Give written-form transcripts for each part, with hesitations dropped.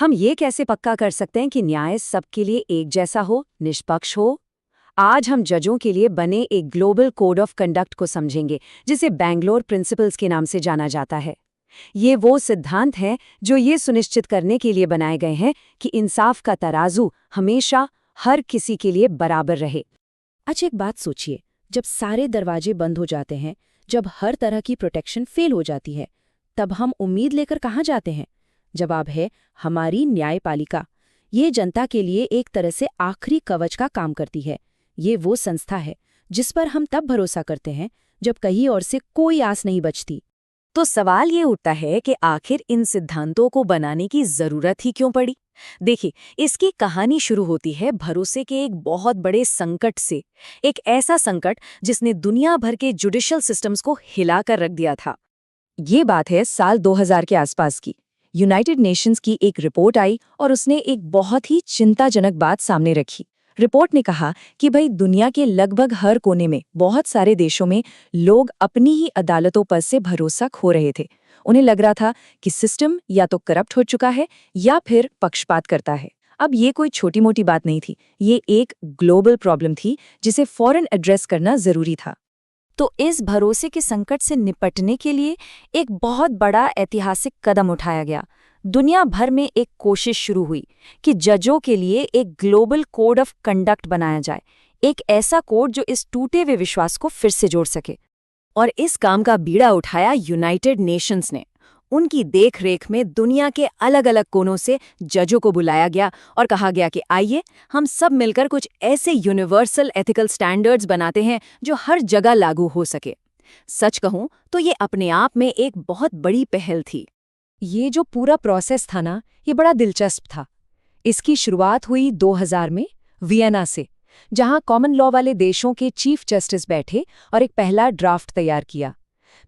हम ये कैसे पक्का कर सकते हैं कि न्याय सबके लिए एक जैसा हो, निष्पक्ष हो? आज हम जजों के लिए बने एक ग्लोबल कोड ऑफ कंडक्ट को समझेंगे, जिसे बैंगलोर प्रिंसिपल्स के नाम से जाना जाता है। ये वो सिद्धांत हैं जो ये सुनिश्चित करने के लिए बनाए गए हैं कि इंसाफ का तराजू हमेशा हर किसी के लिए बराबर रहे। अच्छा, एक बात सोचिए, जब सारे दरवाजे बंद हो जाते हैं, जब हर तरह की प्रोटेक्शन फेल हो जाती है, तब हम उम्मीद लेकर कहाँ जाते हैं? जवाब है हमारी न्यायपालिका। ये जनता के लिए एक तरह से आखिरी कवच का काम करती है। ये वो संस्था है जिस पर हम तब भरोसा करते हैं जब कहीं और से कोई आस नहीं बचती। तो सवाल ये उठता है कि आखिर इन सिद्धांतों को बनाने की जरूरत ही क्यों पड़ी? देखिए, इसकी कहानी शुरू होती है भरोसे के एक बहुत बड़े संकट से। एक ऐसा संकट जिसने दुनिया भर के जुडिशियल सिस्टम्स को हिलाकर रख दिया था। ये बात है साल 2000 के आसपास की। यूनाइटेड नेशंस की एक रिपोर्ट आई और उसने एक बहुत ही चिंताजनक बात सामने रखी। रिपोर्ट ने कहा कि भाई दुनिया के लगभग हर कोने में, बहुत सारे देशों में लोग अपनी ही अदालतों पर से भरोसा खो रहे थे। उन्हें लग रहा था कि सिस्टम या तो करप्ट हो चुका है या फिर पक्षपात करता है। अब ये कोई छोटी मोटी बात नहीं थी, ये एक ग्लोबल प्रॉब्लम थी जिसे फौरन एड्रेस करना जरूरी था। तो इस भरोसे के संकट से निपटने के लिए एक बहुत बड़ा ऐतिहासिक कदम उठाया गया। दुनिया भर में एक कोशिश शुरू हुई कि जजों के लिए एक ग्लोबल कोड ऑफ कंडक्ट बनाया जाए, एक ऐसा कोड जो इस टूटे हुए विश्वास को फिर से जोड़ सके। और इस काम का बीड़ा उठाया यूनाइटेड नेशंस ने। उनकी देखरेख में दुनिया के अलग अलग कोनों से जजों को बुलाया गया और कहा गया कि आइए हम सब मिलकर कुछ ऐसे यूनिवर्सल एथिकल स्टैंडर्ड्स बनाते हैं जो हर जगह लागू हो सके। सच कहूं तो ये अपने आप में एक बहुत बड़ी पहल थी। ये जो पूरा प्रोसेस था ना, ये बड़ा दिलचस्प था। इसकी शुरुआत हुई 2000 में वियना से, जहां कॉमन लॉ वाले देशों के चीफ जस्टिस बैठे और एक पहला ड्राफ्ट तैयार किया।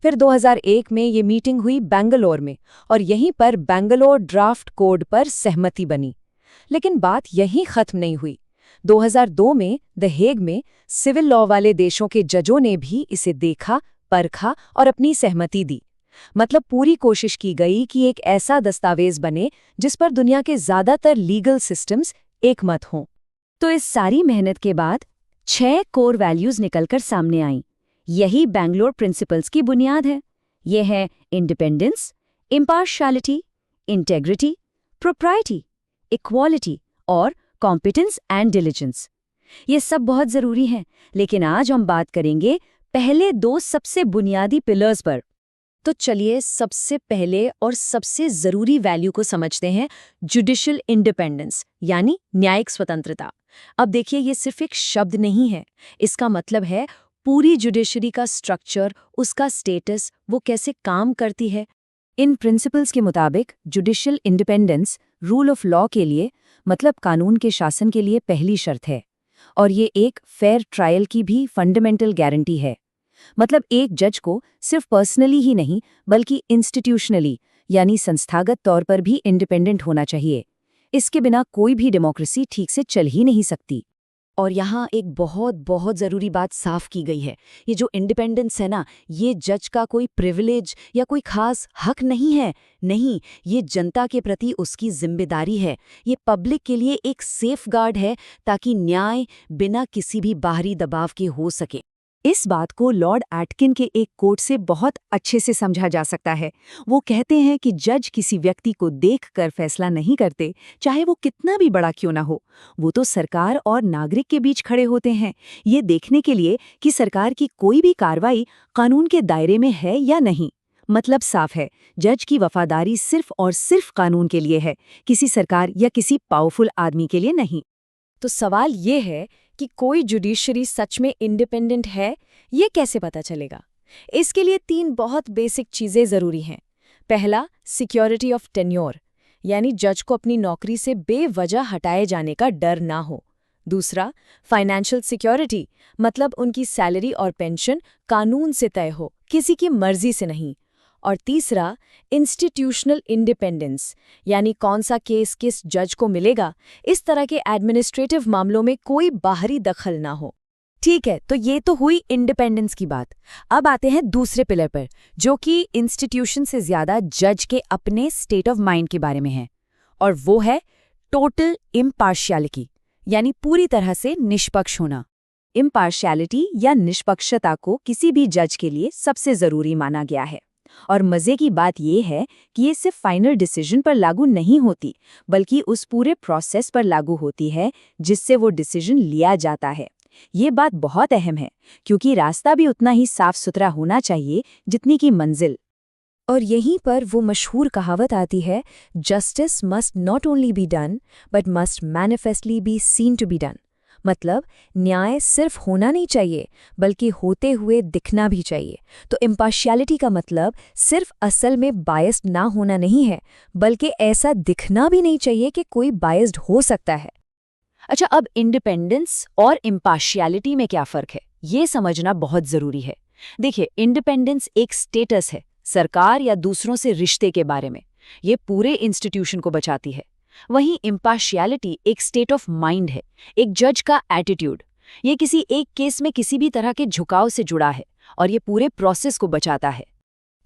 फिर 2001 में ये मीटिंग हुई बेंगलोर में और यहीं पर बेंगलोर ड्राफ्ट कोड पर सहमति बनी। लेकिन बात यहीं खत्म नहीं हुई। 2002 में द हेग में सिविल लॉ वाले देशों के जजों ने भी इसे देखा, परखा और अपनी सहमति दी। मतलब पूरी कोशिश की गई कि एक ऐसा दस्तावेज बने जिस पर दुनिया के ज्यादातर लीगल सिस्टम्स एकमत हों। तो इस सारी मेहनत के बाद 6 कोर वैल्यूज निकलकर सामने आईं। यही बैंगलोर प्रिंसिपल्स की बुनियाद है। ये है independence, impartiality, integrity, propriety, equality और कॉम्पिटेंस एंड डिलिजेंस। ये सब बहुत जरूरी हैं, लेकिन आज हम बात करेंगे पहले 2 सबसे बुनियादी पिलर्स पर। तो चलिए सबसे पहले और सबसे जरूरी वैल्यू को समझते हैं, जुडिशियल इंडिपेंडेंस यानी न्यायिक स्वतंत्रता। अब देखिए, ये सिर्फ एक शब्द नहीं है। इसका मतलब है पूरी जुडिशरी का स्ट्रक्चर, उसका स्टेटस, वो कैसे काम करती है। इन प्रिंसिपल्स के मुताबिक judicial independence rule of law के लिए, मतलब कानून के शासन के लिए पहली शर्त है। और ये एक फेयर ट्रायल की भी फंडामेंटल गारंटी है। मतलब एक जज को सिर्फ पर्सनली ही नहीं बल्कि इंस्टीट्यूशनली यानी संस्थागत तौर पर भी इंडिपेंडेंट होना चाहिए। इसके बिना कोई भी डेमोक्रेसी ठीक से चल ही नहीं सकती। और यहाँ एक बहुत बहुत ज़रूरी बात साफ की गई है। ये जो इंडिपेंडेंस है ना, ये जज का कोई प्रिविलेज या कोई खास हक नहीं है। नहीं, ये जनता के प्रति उसकी जिम्मेदारी है। ये पब्लिक के लिए एक सेफ गार्ड है ताकि न्याय बिना किसी भी बाहरी दबाव के हो सके। इस बात को लॉर्ड एटकिन के एक कोट से बहुत अच्छे से समझा जा सकता है। वो कहते हैं कि जज किसी व्यक्ति को देखकर फैसला नहीं करते, चाहे वो कितना भी बड़ा क्यों ना हो। वो तो सरकार और नागरिक के बीच खड़े होते हैं, ये देखने के लिए कि सरकार की कोई भी कार्रवाई कानून के दायरे में है या नहीं। मतलब साफ है, जज की वफादारी सिर्फ और सिर्फ कानून के लिए है, किसी सरकार या किसी पावरफुल आदमी के लिए नहीं। तो सवाल ये है कि कोई जुडिशरी सच में इंडिपेंडेंट है, ये कैसे पता चलेगा? इसके लिए 3 बहुत बेसिक चीज़ें ज़रूरी हैं। पहला, सिक्योरिटी ऑफ टेन्योर, यानी जज को अपनी नौकरी से बेवजह हटाए जाने का डर ना हो। दूसरा, फाइनेंशियल सिक्योरिटी, मतलब उनकी सैलरी और पेंशन कानून से तय हो, किसी की मर्जी से नहीं। और तीसरा, इंस्टीट्यूशनल इंडिपेंडेंस, यानी कौन सा केस किस जज को मिलेगा, इस तरह के एडमिनिस्ट्रेटिव मामलों में कोई बाहरी दखल ना हो। ठीक है, तो ये तो हुई इंडिपेंडेंस की बात। अब आते हैं दूसरे पिलर पर, जो कि इंस्टीट्यूशन से ज्यादा जज के अपने स्टेट ऑफ माइंड के बारे में है। और वो है टोटल इम्पार्शियलिटी, यानी पूरी तरह से निष्पक्ष होना। इम्पार्शियलिटी या निष्पक्षता को किसी भी जज के लिए सबसे ज़रूरी माना गया है। और मज़े की बात यह है कि ये सिर्फ फाइनल डिसीजन पर लागू नहीं होती, बल्कि उस पूरे प्रोसेस पर लागू होती है जिससे वो डिसीजन लिया जाता है। ये बात बहुत अहम है, क्योंकि रास्ता भी उतना ही साफ सुथरा होना चाहिए जितनी की मंजिल। और यहीं पर वो मशहूर कहावत आती है, justice must not only be done but must manifestly be seen to be done. मतलब न्याय सिर्फ होना नहीं चाहिए बल्कि होते हुए दिखना भी चाहिए। तो इम्पार्शियलिटी का मतलब सिर्फ असल में बायस्ड ना होना नहीं है, बल्कि ऐसा दिखना भी नहीं चाहिए कि कोई बायस्ड हो सकता है। अच्छा, अब इंडिपेंडेंस और इम्पार्शियलिटी में क्या फ़र्क है, ये समझना बहुत ज़रूरी है। देखिए, इंडिपेंडेंस एक स्टेटस है, सरकार या दूसरों से रिश्ते के बारे में। ये पूरे इंस्टीट्यूशन को बचाती है। वहीं इम्पार्शियलिटी एक स्टेट ऑफ माइंड है, एक जज का एटीट्यूड। ये किसी एक केस में किसी भी तरह के झुकाव से जुड़ा है और ये पूरे प्रोसेस को बचाता है।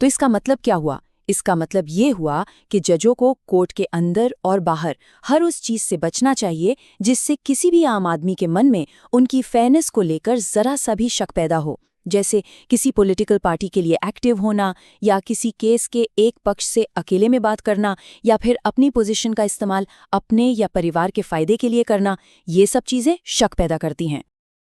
तो इसका मतलब क्या हुआ? इसका मतलब ये हुआ कि जजों को कोर्ट के अंदर और बाहर हर उस चीज़ से बचना चाहिए जिससे किसी भी आम आदमी के मन में उनकी फेयरनेस को लेकर ज़रा सा भी शक पैदा हो, जैसे किसी पॉलिटिकल पार्टी के लिए एक्टिव होना, या किसी केस के एक पक्ष से अकेले में बात करना, या फिर अपनी पोजीशन का इस्तेमाल अपने या परिवार के फायदे के लिए करना। ये सब चीज़ें शक पैदा करती हैं।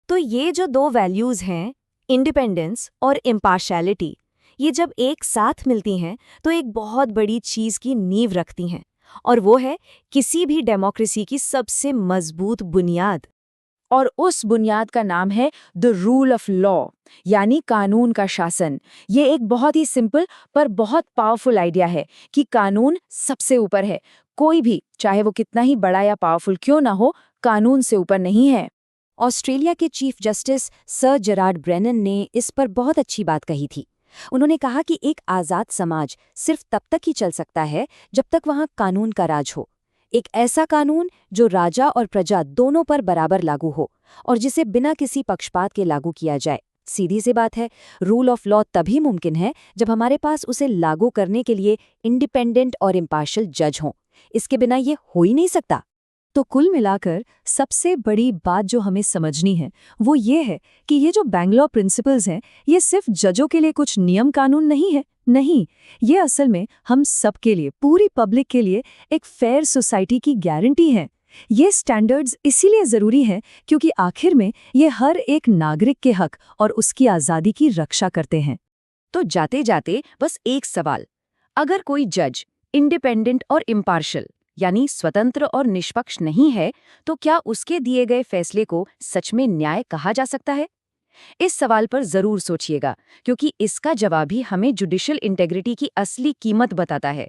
तो ये जो दो वैल्यूज़ हैं, इंडिपेंडेंस और इम्पार्शियलिटी, ये जब एक साथ मिलती हैं तो एक बहुत बड़ी चीज़ की नींव रखती हैं, और वो है किसी भी डेमोक्रेसी की सबसे मजबूत बुनियाद। और उस बुनियाद का नाम है द रूल ऑफ लॉ, यानी कानून का शासन। ये एक बहुत ही सिंपल पर बहुत पावरफुल आइडिया है कि कानून सबसे ऊपर है। कोई भी, चाहे वो कितना ही बड़ा या पावरफुल क्यों ना हो, कानून से ऊपर नहीं है। ऑस्ट्रेलिया के chief justice sir Gerard Brennan ने इस पर बहुत अच्छी बात कही थी। उन्होंने कहा कि एक आज़ाद समाज सिर्फ तब तक ही चल सकता है जब तक वहाँ कानून का राज हो। एक ऐसा कानून जो राजा और प्रजा दोनों पर बराबर लागू हो और जिसे बिना किसी पक्षपात के लागू किया जाए। सीधी सी बात है, रूल ऑफ लॉ तभी मुमकिन है जब हमारे पास उसे लागू करने के लिए इंडिपेंडेंट और इम्पार्शियल जज हों। इसके बिना ये हो ही नहीं सकता। तो कुल मिलाकर सबसे बड़ी बात जो हमें समझनी है वो ये है कि ये जो बैंगलोर प्रिंसिपल्स हैं, ये सिर्फ जजों के लिए कुछ नियम कानून नहीं है। नहीं, ये असल में हम सबके लिए, पूरी पब्लिक के लिए एक फेयर सोसाइटी की गारंटी है। ये स्टैंडर्ड्स इसीलिए ज़रूरी हैं क्योंकि आखिर में ये हर एक नागरिक के हक और उसकी आज़ादी की रक्षा करते हैं। तो जाते जाते बस एक सवाल, अगर कोई जज इंडिपेंडेंट और इम्पार्शियल यानी स्वतंत्र और निष्पक्ष नहीं है, तो क्या उसके दिए गए फैसले को सच में न्याय कहा जा सकता है? इस सवाल पर जरूर सोचिएगा, क्योंकि इसका जवाब ही हमें जुडिशियल इंटेग्रिटी की असली कीमत बताता है।